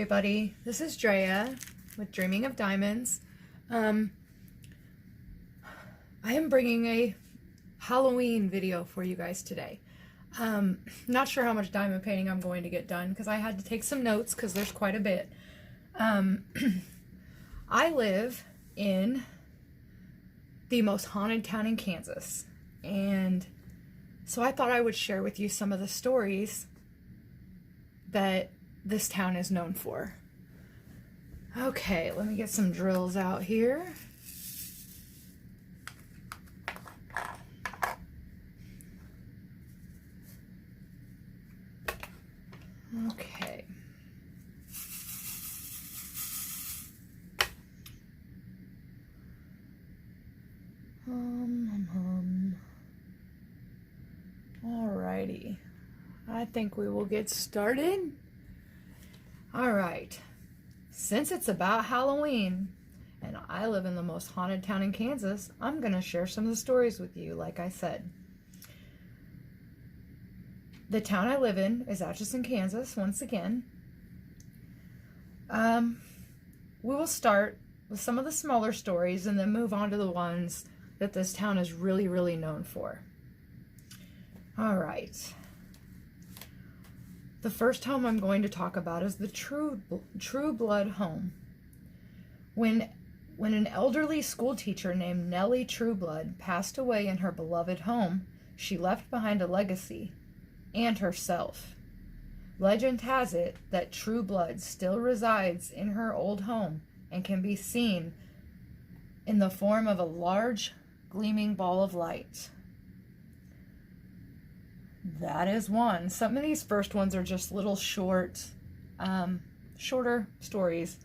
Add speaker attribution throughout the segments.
Speaker 1: everybody. This is Draya with Dreaming of Diamonds. I am bringing a Halloween video for you guys today. Not sure how much diamond painting I'm going to get done because I had to take some notes because there's quite a bit. I live in the most haunted town in Kansas, and so I thought I would share with you some of the stories that this town is known for. Okay, let me get some drills out here. Okay. Alrighty. I think we will get started. Alright. Since it's about Halloween, and I live in the most haunted town in Kansas, I'm going to share some of the stories with you, like I said. The town I live in is Atchison, Kansas, once again. We will start with some of the smaller stories and then move on to the ones that this town is really, really known for. Alright. The first home I'm going to talk about is the True Blood home. When an elderly school teacher named Nellie Trueblood passed away in her beloved home, she left behind a legacy and herself. Legend has it that True Blood still resides in her old home and can be seen in the form of a large, gleaming ball of light. That is one. Some of these first ones are just little shorter stories.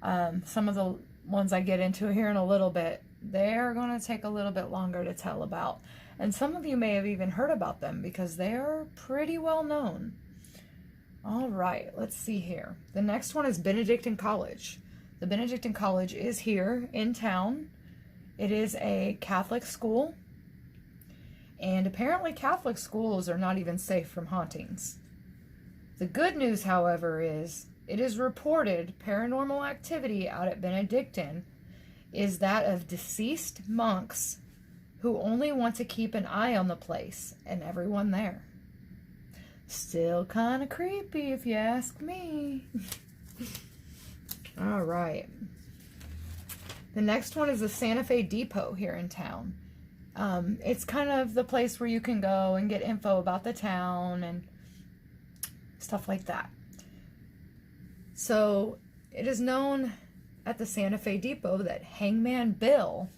Speaker 1: Some of the ones I get into here in a little bit, they're going to take a little bit longer to tell about. And some of you may have even heard about them because they are pretty well known. All right, let's see here. The next one is Benedictine College. The Benedictine College is here in town. It is a Catholic school. And apparently Catholic schools are not even safe from hauntings. The good news, however, is it is reported paranormal activity out at Benedictine is that of deceased monks who only want to keep an eye on the place and everyone there. Still kind of creepy if you ask me. All right. The next one is the Santa Fe Depot here in town. It's kind of the place where you can go and get info about the town and stuff like that. So it is known at the Santa Fe Depot that Hangman Bill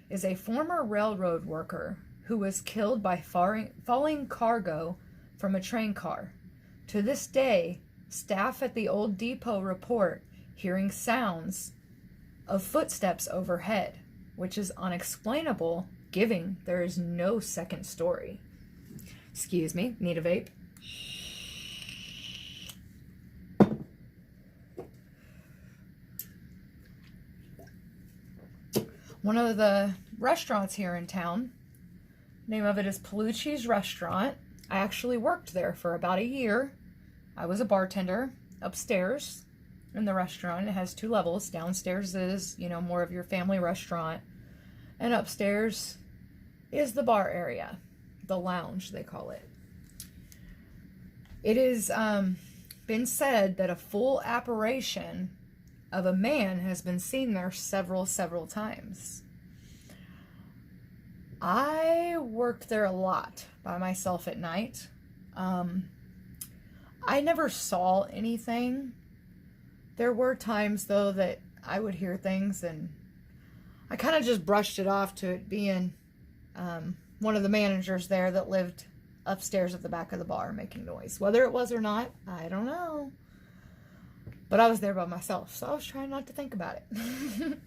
Speaker 1: is a former railroad worker who was killed by falling cargo from a train car. To this day, staff at the old depot report hearing sounds of footsteps overhead, which is unexplainable given there is no second story. Excuse me, need a vape. One of the restaurants here in town, name of it is Palucci's Restaurant. I actually worked there for about a year. I was a bartender upstairs in the restaurant. It has 2 levels. Downstairs is, more of your family restaurant. And upstairs is the bar area, the lounge, they call it. It has been said that a full apparition of a man has been seen there several times. I worked there a lot by myself at night. I never saw anything. There were times, though, that I would hear things, and I kind of just brushed it off to it being one of the managers there that lived upstairs at the back of the bar making noise. Whether it was or not, I don't know. But I was there by myself, so I was trying not to think about it.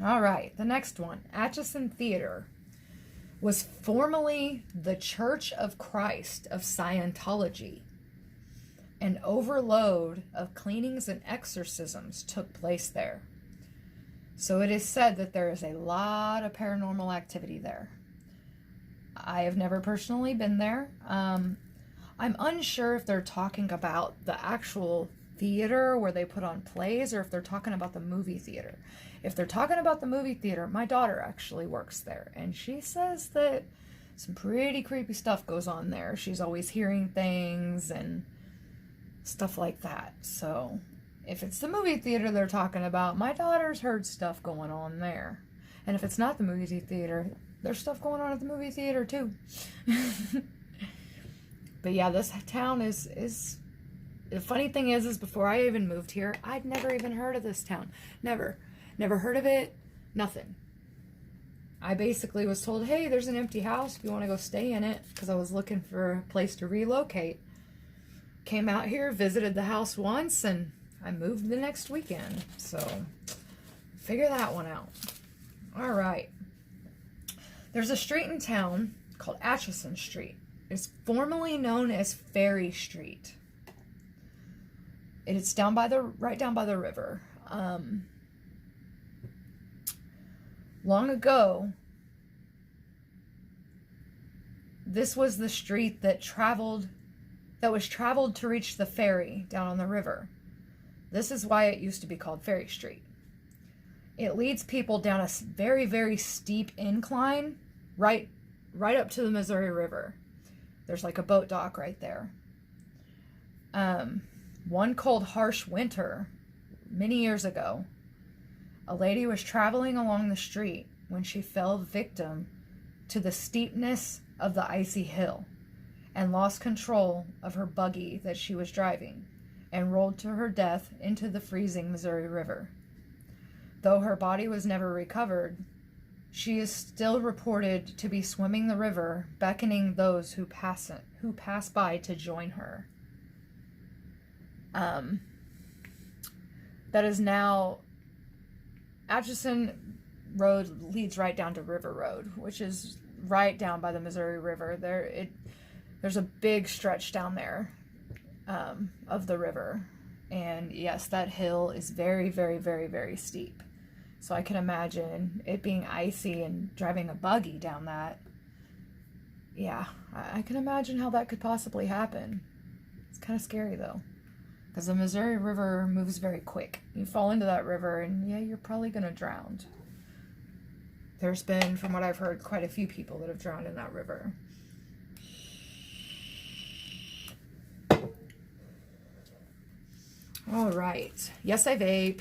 Speaker 1: All right, the next one. Atchison Theater was formerly the Church of Christ of Scientology. An overload of cleanings and exorcisms took place there. So it is said that there is a lot of paranormal activity there. I have never personally been there. I'm unsure if they're talking about the actual theater where they put on plays, or if they're talking about the movie theater. If they're talking about the movie theater, my daughter actually works there, and she says that some pretty creepy stuff goes on there. She's always hearing things and stuff like that. So if it's the movie theater they're talking about, my daughter's heard stuff going on there. And if it's not the movie theater, there's stuff going on at the movie theater too. But yeah, this town is the funny thing is before I even moved here, I'd never even heard of this town. Never heard of it. Nothing. I basically was told, hey, there's an empty house if you want to go stay in it, because I was looking for a place to relocate. Came out here, visited the house once, and I moved the next weekend. So figure that one out. All right. There's a street in town called Atchison Street. It's formerly known as Ferry Street. It's right down by the river. Long ago, this was the street that was traveled to reach the ferry down on the river. This is why it used to be called Ferry Street. It leads people down a very, very steep incline right up to the Missouri River. There's like a boat dock right there. One cold, harsh winter, many years ago, a lady was traveling along the street when she fell victim to the steepness of the icy hill and lost control of her buggy that she was driving and rolled to her death into the freezing Missouri River. Though her body was never recovered, she is still reported to be swimming the river, beckoning those who pass by to join her. That is now Atchison Road leads right down to River Road, which is right down by the Missouri River. There's a big stretch down there of the river, and yes, that hill is very, very, very, very steep. So I can imagine it being icy and driving a buggy down that. Yeah, I can imagine how that could possibly happen. It's kind of scary though, because the Missouri River moves very quick. You fall into that river and yeah, you're probably going to drown. There's been, from what I've heard, quite a few people that have drowned in that river. All right. Yes, I vape.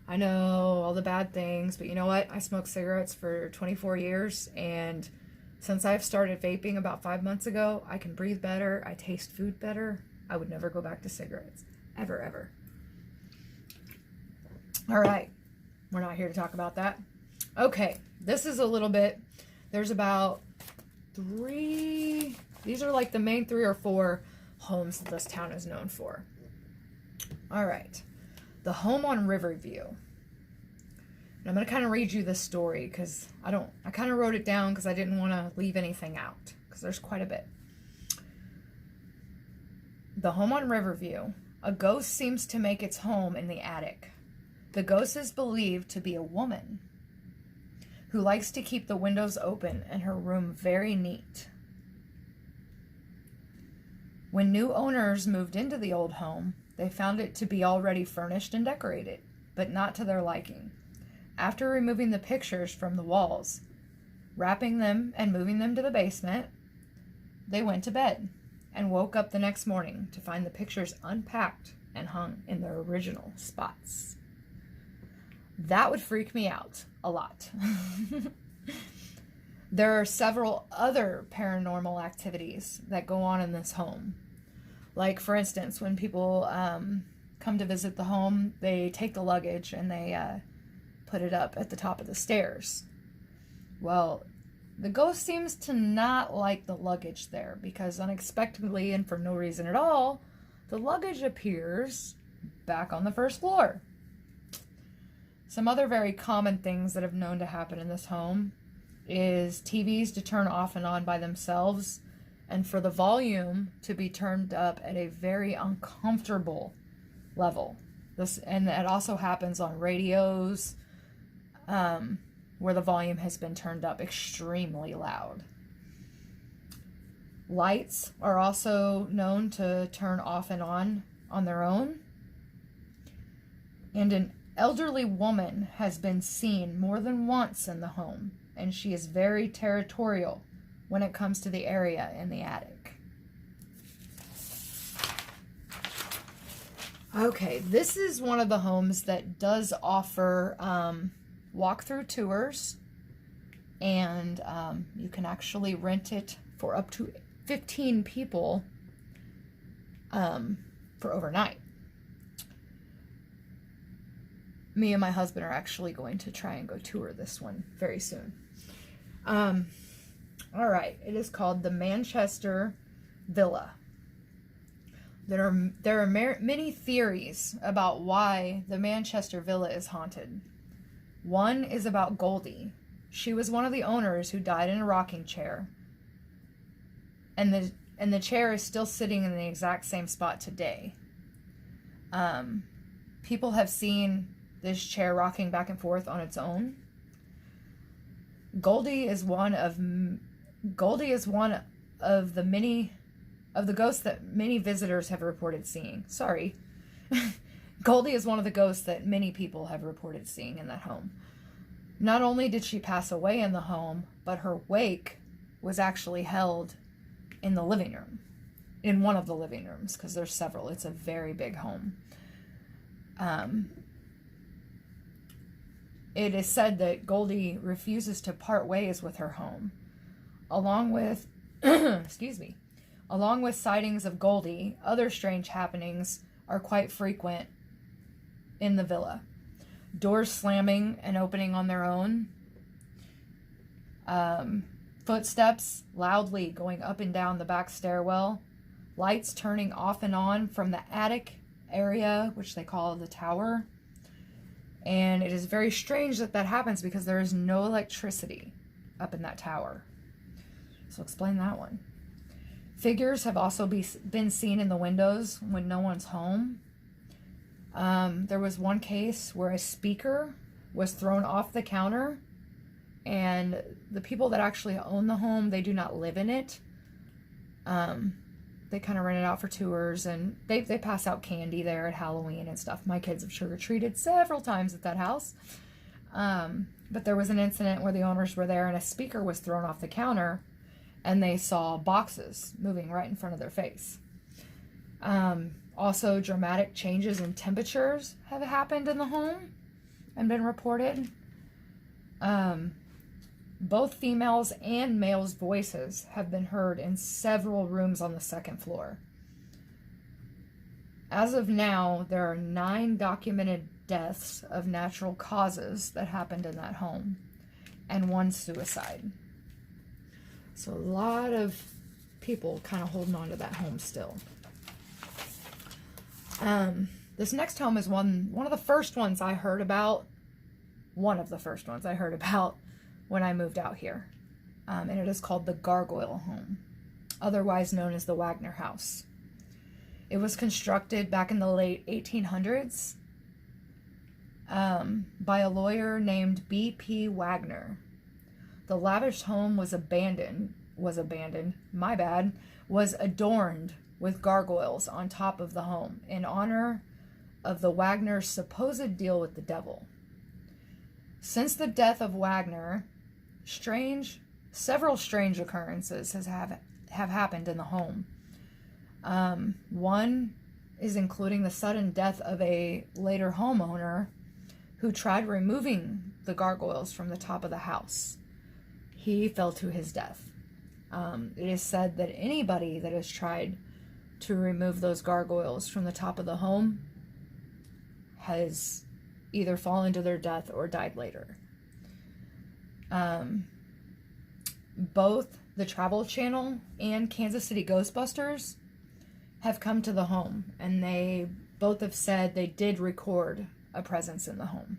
Speaker 1: I know all the bad things, but you know what? I smoked cigarettes for 24 years, and since I've started vaping about 5 months ago, I can breathe better. I taste food better. I would never go back to cigarettes. Ever, ever. All right. We're not here to talk about that. Okay. This is a little bit, there's about these are like the main 3 or 4 homes that this town is known for. All right. The home on Riverview. And I'm going to kind of read you this story because I kind of wrote it down because I didn't want to leave anything out because there's quite a bit. The home on Riverview. A ghost seems to make its home in the attic. The ghost is believed to be a woman who likes to keep the windows open and her room very neat. When new owners moved into the old home, they found it to be already furnished and decorated, but not to their liking. After removing the pictures from the walls, wrapping them and moving them to the basement, they went to bed and woke up the next morning to find the pictures unpacked and hung in their original spots. That would freak me out a lot. There are several other paranormal activities that go on in this home. Like, for instance, when people come to visit the home, they take the luggage and they put it up at the top of the stairs. Well, the ghost seems to not like the luggage there because unexpectedly and for no reason at all, the luggage appears back on the first floor. Some other very common things that have known to happen in this home is TVs to turn off and on by themselves, and for the volume to be turned up at a very uncomfortable level. And that also happens on radios, where the volume has been turned up extremely loud. Lights are also known to turn off and on their own, And an elderly woman has been seen more than once in the home, and she is very territorial when it comes to the area in the attic. Okay, this is one of the homes that does offer walkthrough tours, and you can actually rent it for up to 15 people for overnight. Me and my husband are actually going to try and go tour this one very soon. All right, it is called the Manchester Villa. There are many theories about why the Manchester Villa is haunted. One is about Goldie. She was one of the owners who died in a rocking chair. And the chair is still sitting in the exact same spot today. People have seen this chair rocking back and forth on its own. Goldie is one of the ghosts that many visitors have reported seeing. Sorry. Goldie is one of the ghosts that many people have reported seeing in that home. Not only did she pass away in the home, but her wake was actually held in the living room. In one of the living rooms, because there's several. It's a very big home. It is said that Goldie refuses to part ways with her home. Along with, along with sightings of Goldie, other strange happenings are quite frequent in the villa. Doors slamming and opening on their own. Footsteps loudly going up and down the back stairwell. Lights turning off and on from the attic area, which they call the tower. And it is very strange that that happens because there is no electricity up in that tower. So explain that one. Figures have also been seen in the windows when no one's home. There was one case where a speaker was thrown off the counter, and the people that actually own the home, they do not live in it. They kind of rent it out for tours, and they pass out candy there at Halloween and stuff. My kids have trick-or-treated several times at that house. But there was an incident where the owners were there and a speaker was thrown off the counter, and they saw boxes moving right in front of their face. Also, dramatic changes in temperatures have happened in the home and been reported. Both females and males' voices have been heard in several rooms on the second floor. As of now, there are 9 documented deaths of natural causes that happened in that home, and 1 suicide. So a lot of people kind of holding on to that home still. This next home is one of the first ones I heard about. One of the first ones I heard about when I moved out here. And it is called the Gargoyle Home, otherwise known as the Wagner House. It was constructed back in the late 1800s by a lawyer named B.P. Wagner. The lavish home was adorned with gargoyles on top of the home in honor of the Wagner's supposed deal with the devil. Since the death of Wagner, several strange occurrences have happened in the home. One is including the sudden death of a later homeowner who tried removing the gargoyles from the top of the house. He fell to his death. It is said that anybody that has tried to remove those gargoyles from the top of the home has either fallen to their death or died later. Both the Travel Channel and Kansas City Ghostbusters have come to the home, and they both have said they did record a presence in the home.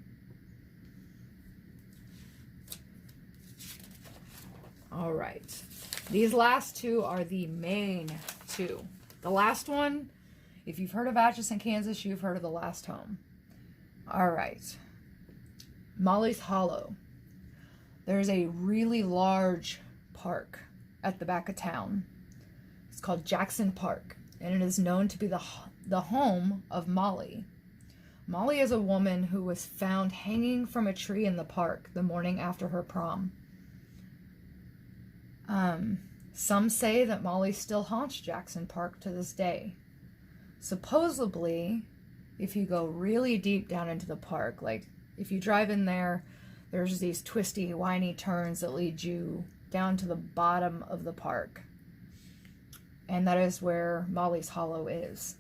Speaker 1: All right. These last 2 are the main 2. The last one, if you've heard of Atchison, Kansas, you've heard of the last home. All right. Molly's Hollow. There's a really large park at the back of town. It's called Jackson Park, and it is known to be the home of Molly. Molly is a woman who was found hanging from a tree in the park the morning after her prom. Some say that Molly still haunts Jackson Park to this day. Supposedly, if you go really deep down into the park, like if you drive in there, there's these twisty, windy turns that lead you down to the bottom of the park. And that is where Molly's Hollow is.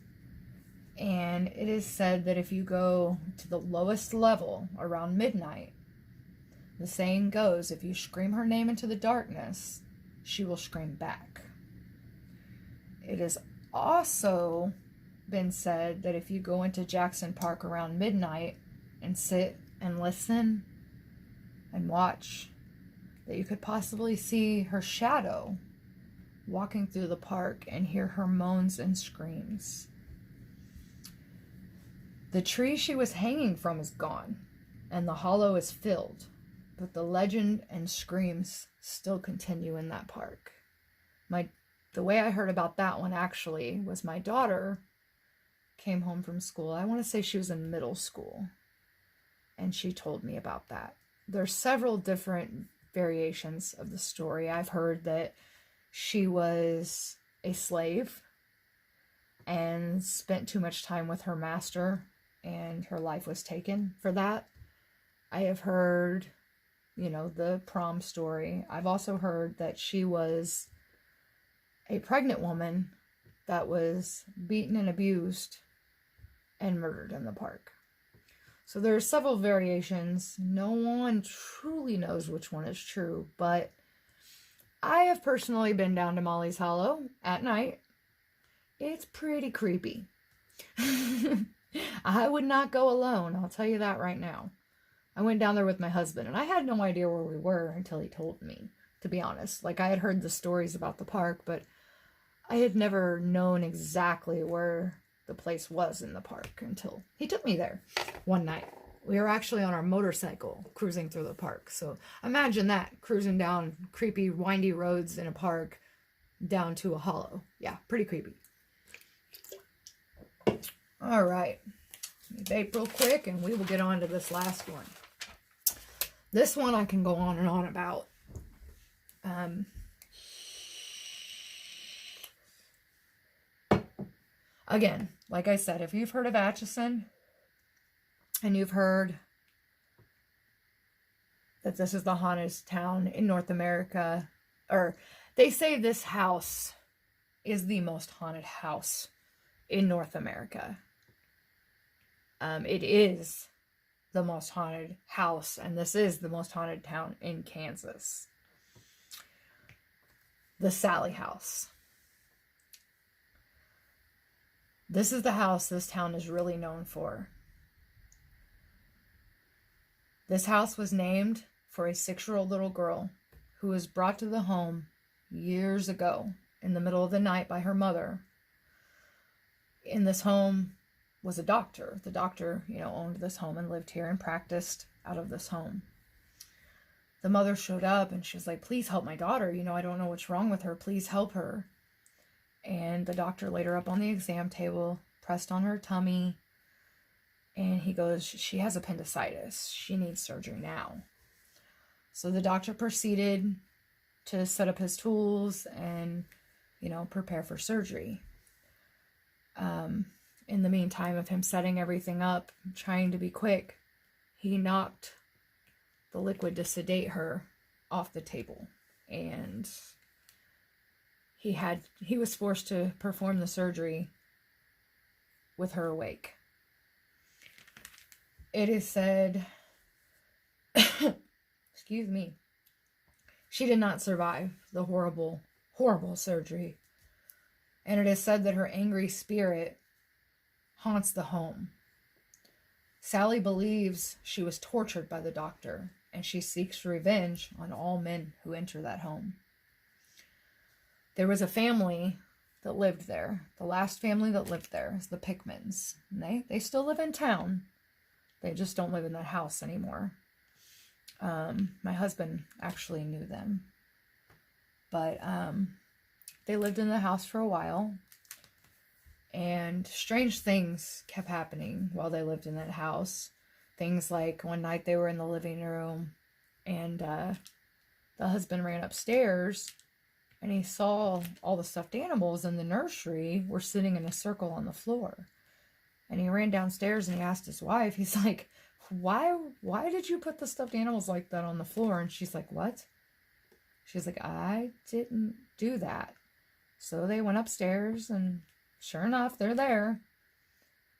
Speaker 1: And it is said that if you go to the lowest level around midnight, the saying goes, if you scream her name into the darkness, she will scream back. It has also been said that if you go into Jackson Park around midnight and sit and listen and watch, that you could possibly see her shadow walking through the park and hear her moans and screams. The tree she was hanging from is gone, and the hollow is filled, but the legend and screams still continue in that park. The way I heard about that one actually was my daughter came home from school. I want to say she was in middle school, and she told me about that. There's several different variations of the story. I've heard that she was a slave and spent too much time with her master, and her life was taken for that. I have heard, the prom story. I've also heard that she was a pregnant woman that was beaten and abused and murdered in the park. So there are several variations. No one truly knows which one is true, but I have personally been down to Molly's Hollow at night. It's pretty creepy. I would not go alone, I'll tell you that right now. I went down there with my husband, and I had no idea where we were until he told me, to be honest. Like, I had heard the stories about the park, but I had never known exactly where the place was in the park until he took me there one night. We were actually on our motorcycle cruising through the park. So imagine that, cruising down creepy, windy roads in a park down to a hollow. Yeah, pretty creepy. All right, vape real quick and we will get on to this last one. This one I can go on and on about. Again, like I said, if you've heard of Atchison and you've heard that this is the hauntedest town in North America, or they say this house is the most haunted house in North America. It is the most haunted house, and this is the most haunted town in Kansas. The Sally House. This is the house this town is really known for. This house was named for a 6-year-old little girl who was brought to the home years ago in the middle of the night by her mother. In this home was a doctor. The doctor, owned this home and lived here and practiced out of this home. The mother showed up and she was like, please help my daughter. I don't know what's wrong with her. Please help her. And the doctor laid her up on the exam table, pressed on her tummy, and he goes, she has appendicitis. She needs surgery now. So the doctor proceeded to set up his tools and, prepare for surgery. In the meantime of him setting everything up, trying to be quick, he knocked the liquid to sedate her off the table. And he was forced to perform the surgery with her awake. It is said, excuse me, she did not survive the horrible, horrible surgery. And it is said that her angry spirit haunts the home. Sally believes she was tortured by the doctor, and she seeks revenge on all men who enter that home. There was a family that lived there. The last family that lived there is the Pickmans. And they still live in town. They just don't live in that house anymore. My husband actually knew them. But they lived in the house for a while. And strange things kept happening while they lived in that house. Things like one night they were in the living room, and the husband ran upstairs and he saw all the stuffed animals in the nursery were sitting in a circle on the floor. And he ran downstairs and he asked his wife, he's like, why did you put the stuffed animals like that on the floor? And she's like, what? She's like, I didn't do that. So they went upstairs, and sure enough, they're there.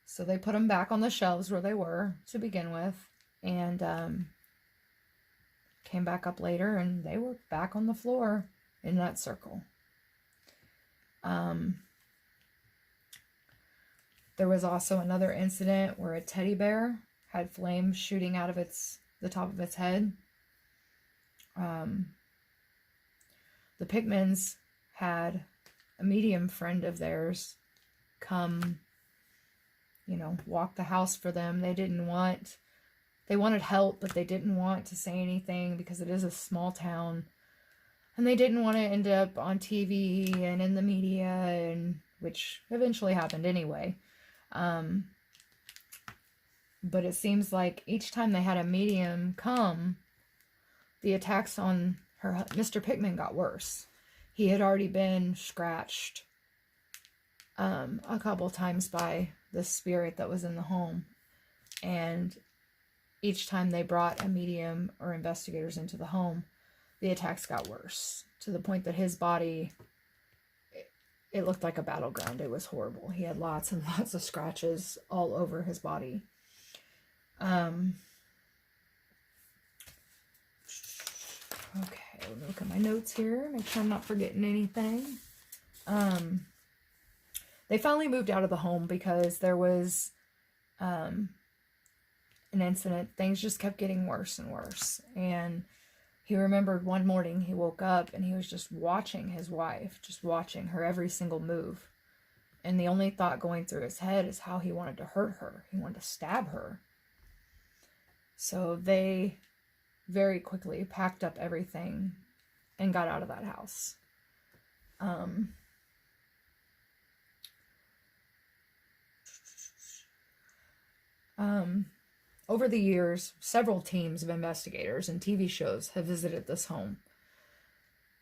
Speaker 1: So they put them back on the shelves where they were to begin with, and came back up later, and they were back on the floor in that circle. There was also another incident where a teddy bear had flames shooting out of the top of its head. The Pickmans had a medium friend of theirs come, walk the house for them. They wanted help, but they didn't want to say anything because it is a small town. And they didn't want to end up on TV and in the media, and which eventually happened anyway. But it seems like each time they had a medium come, the attacks on Mr. Pickman got worse. He had already been scratched a couple times by the spirit that was in the home. And each time they brought a medium or investigators into the home, the attacks got worse, to the point that his body, it looked like a battleground. It was horrible. He had lots and lots of scratches all over his body. Okay, let me look at my notes here, make sure I'm not forgetting anything. They finally moved out of the home because there was an incident. Things just kept getting worse and worse. And he remembered one morning he woke up and he was just watching his wife, just watching her every single move. And the only thought going through his head is how he wanted to hurt her. He wanted to stab her. So they very quickly packed up everything and got out of that house. Over the years, several teams of investigators and TV shows have visited this home.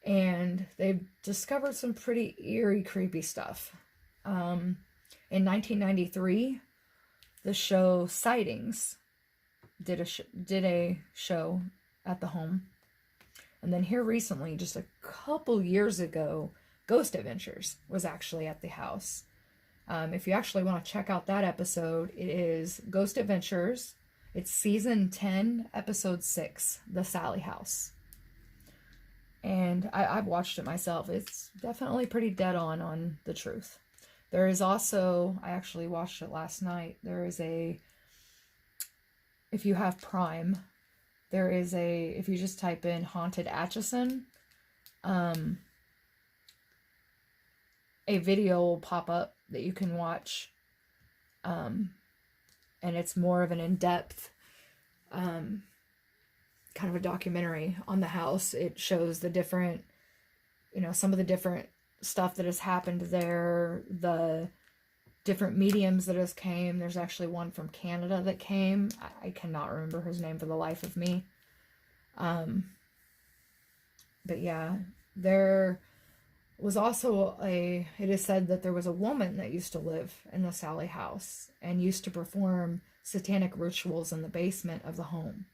Speaker 1: And they've discovered some pretty eerie, creepy stuff. In 1993, the show Sightings did a show at the home. And then here recently, just a couple years ago, Ghost Adventures was actually at the house. If you actually want to check out that episode, it is Ghost Adventures. It's season 10, episode 6, The Sally House. And I've watched it myself. It's definitely pretty dead on the truth. There is also, I actually watched it last night, there is if you have Prime, there is if you just type in Haunted Atchison, a video will pop up that you can watch, and it's more of an in-depth kind of a documentary on the house. It shows the different, some of the different stuff that has happened there, the different mediums that has came. There's actually one from Canada that came. I cannot remember his name for the life of me. But yeah, there was also it is said that there was a woman that used to live in the Sally house and used to perform satanic rituals in the basement of the home.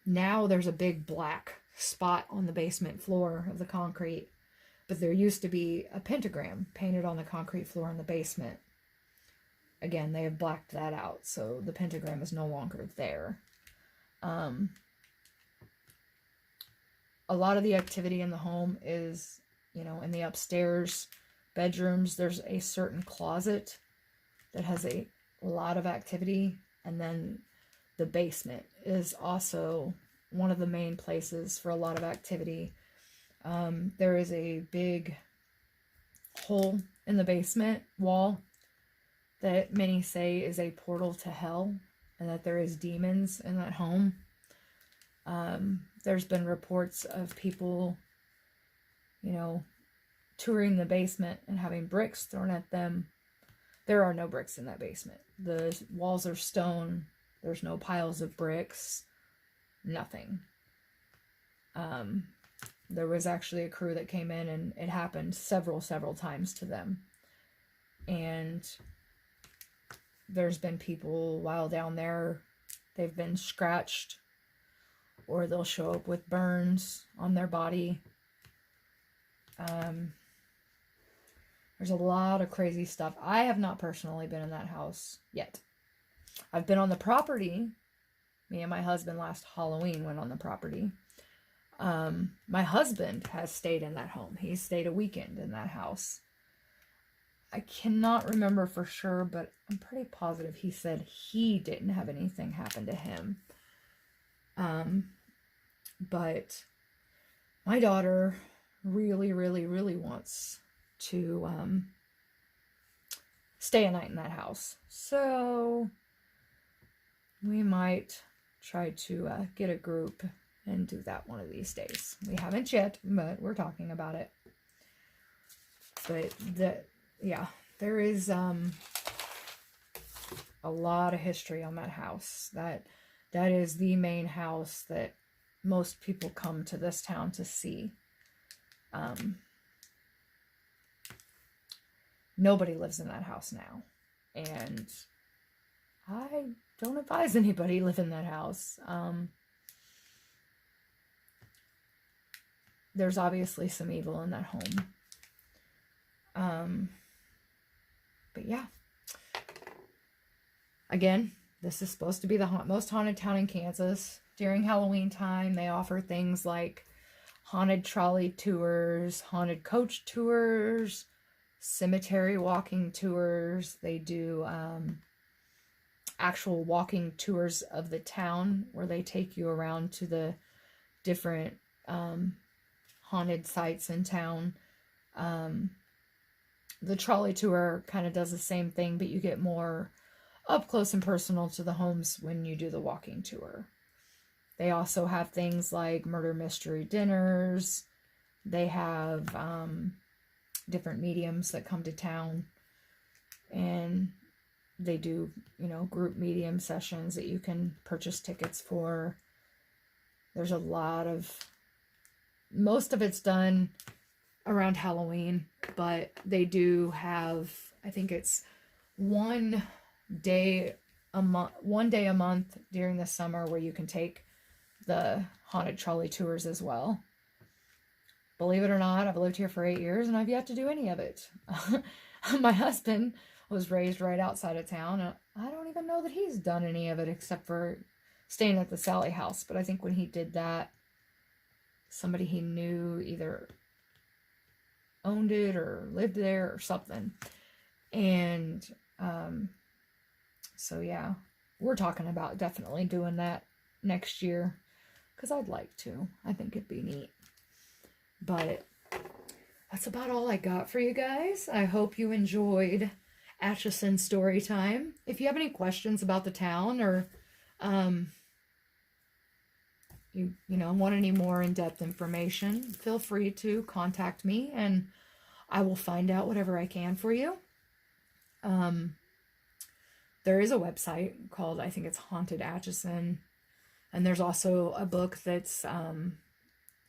Speaker 1: Now there's a big black spot on the basement floor of the concrete, but there used to be a pentagram painted on the concrete floor in the basement. Again, they have blacked that out, so the pentagram is no longer there. A lot of the activity in the home is, in the upstairs bedrooms, there's a certain closet that has a lot of activity, and then the basement is also one of the main places for a lot of activity. There is a big hole in the basement wall that many say is a portal to hell, and that there is demons in that home. There's been reports of people, touring the basement and having bricks thrown at them. There are no bricks in that basement. The walls are stone. There's no piles of bricks. Nothing. There was actually a crew that came in, and it happened several times to them. And there's been people while down there, they've been scratched, or they'll show up with burns on their body. There's a lot of crazy stuff. I have not personally been in that house yet. I've been on the property. Me and my husband last Halloween went on the property. My husband has stayed in that home. He stayed a weekend in that house. I cannot remember for sure, but I'm pretty positive he said he didn't have anything happen to him. But my daughter really wants to stay a night in that house. So we might try to get a group and do that one of these days. We haven't yet, but we're talking about it. But there is a lot of history on that house. That is the main house that most people come to this town to see. Nobody lives in that house now, and I don't advise anybody live in that house. There's obviously some evil in that home. But yeah. Again, this is supposed to be the most haunted town in Kansas. During Halloween time, they offer things like haunted trolley tours, haunted coach tours, cemetery walking tours. They do actual walking tours of the town where they take you around to the different haunted sites in town. The trolley tour kind of does the same thing, but you get more up close and personal to the homes when you do the walking tour. They also have things like murder mystery dinners. They have different mediums that come to town, and they do, group medium sessions that you can purchase tickets for. There's a lot of, most of it's done around Halloween, but they do have, I think it's one day a month during the summer where you can take the haunted trolley tours as well. Believe it or not, I've lived here for 8 years and I've yet to do any of it. My husband was raised right outside of town, and I don't even know that he's done any of it except for staying at the Sally house. But I think when he did that, somebody he knew either owned it or lived there or something. And so yeah, we're talking about definitely doing that next year, because I'd like to. I think it'd be neat. But that's about all I got for you guys. I hope you enjoyed Atchison story time. If you have any questions about the town, or you want any more in-depth information, feel free to contact me and I will find out whatever I can for you. There is a website called, I think it's Haunted Atchison, and there's also a book that's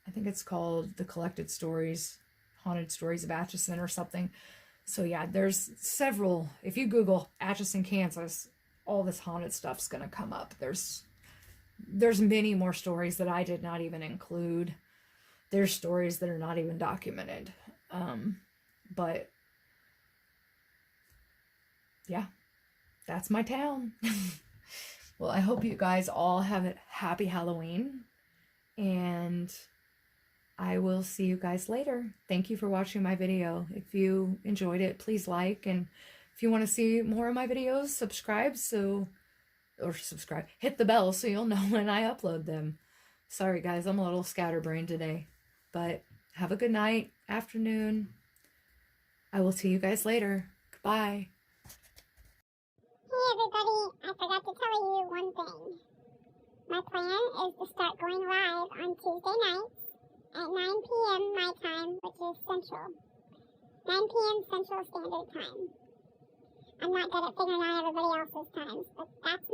Speaker 1: I think it's called The Collected Stories, Haunted Stories of Atchison or something. So yeah, there's several. If you Google Atchison, Kansas, all this haunted stuff's gonna come up. There's many more stories that I did not even include. There's stories that are not even documented. But yeah, that's my town. Well, I hope you guys all have a happy Halloween, and I will see you guys later. Thank you for watching my video. If you enjoyed it, please like, and if you want to see more of my videos, subscribe, hit the bell so you'll know when I upload them. Sorry guys, I'm a little scatterbrained today, but have a good night, afternoon. I will see you guys later. Goodbye.
Speaker 2: Hey everybody, I forgot to tell you one thing. My plan is to start going live on Tuesday nights at 9 p.m. my time, which is Central. 9 p.m. Central Standard Time. I'm not good at figuring out everybody else's times, but that's